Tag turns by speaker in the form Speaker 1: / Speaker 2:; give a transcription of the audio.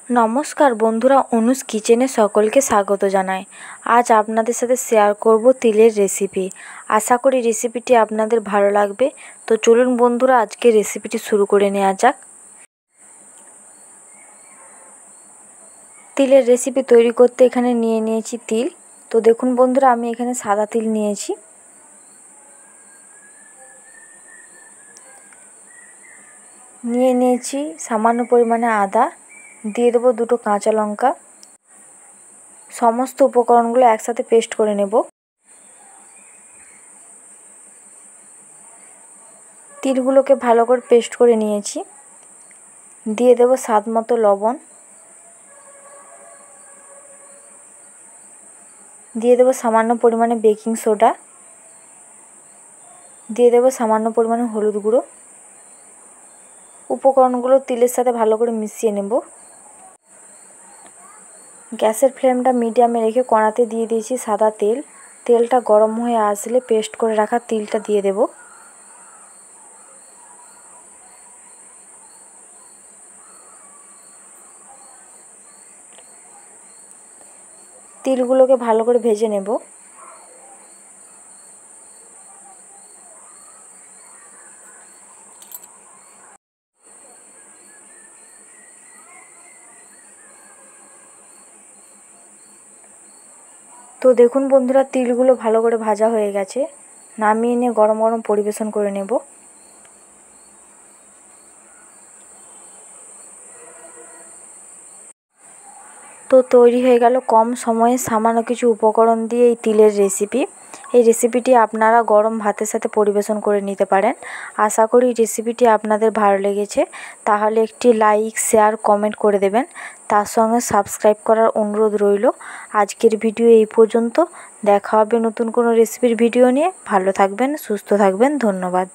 Speaker 1: নমস্কার বন্ধুরা, অনুজ কিচেনে সকলকে স্বাগত জানাই। আজ আপনাদের সাথে শেয়ার করব তিলের রেসিপি। আশা করি রেসিপিটি আপনাদের ভালো লাগবে। তো চলুন বন্ধুরা, আজকে রেসিপিটি শুরু করে নেওয়া যাক। তিলের রেসিপি তৈরি করতে এখানে নিয়ে নিয়েছি তিল। তো দেখুন বন্ধুরা, আমি এখানে সাদা তিল নিয়েছি। নিয়ে নিয়েছি সামান্য পরিমাণে আদা, দিয়ে দেবো 2টো কাঁচা লঙ্কা। সমস্ত উপকরণগুলো একসাথে পেস্ট করে নেব। তিলগুলোকে ভালো করে পেস্ট করে নিয়েছি। দিয়ে দেব স্বাদ মতো লবণ, দিয়ে দেব সামান্য পরিমাণে বেকিং সোডা, দিয়ে দেব সামান্য পরিমাণে হলুদ গুঁড়ো। উপকরণগুলো তিলের সাথে ভালো করে মিশিয়ে নেব। গ্যাসের ফ্লেমটা মিডিয়ামে রেখে কড়াতে দিয়ে দিয়েছি সাদা তেল। তেলটা গরম হয়ে আসলে পেস্ট করে রাখা তিলটা দিয়ে দেব। তিলগুলোকে ভালো করে ভেজে নেব। তো দেখুন বন্ধুরা, তিলগুলো ভালো করে ভাজা হয়ে গেছে। নামিয়ে নিয়ে গরম গরম পরিবেশন করে নেব। তো তৈরি হয়ে গেল কম সময়ে সামান্য কিছু উপকরণ দিয়ে এই তিলের রেসিপি। এই রেসিপিটি আপনারা গরম ভাতের সাথে পরিবেশন করে নিতে পারেন। আশা করি রেসিপিটি আপনাদের ভালো লেগেছে। তাহলে একটি লাইক, শেয়ার, কমেন্ট করে দেবেন। তার সঙ্গে সাবস্ক্রাইব করার অনুরোধ রইল। আজকের ভিডিও এই পর্যন্ত। দেখা হবে নতুন কোনো রেসিপির ভিডিও নিয়ে। ভালো থাকবেন, সুস্থ থাকবেন। ধন্যবাদ।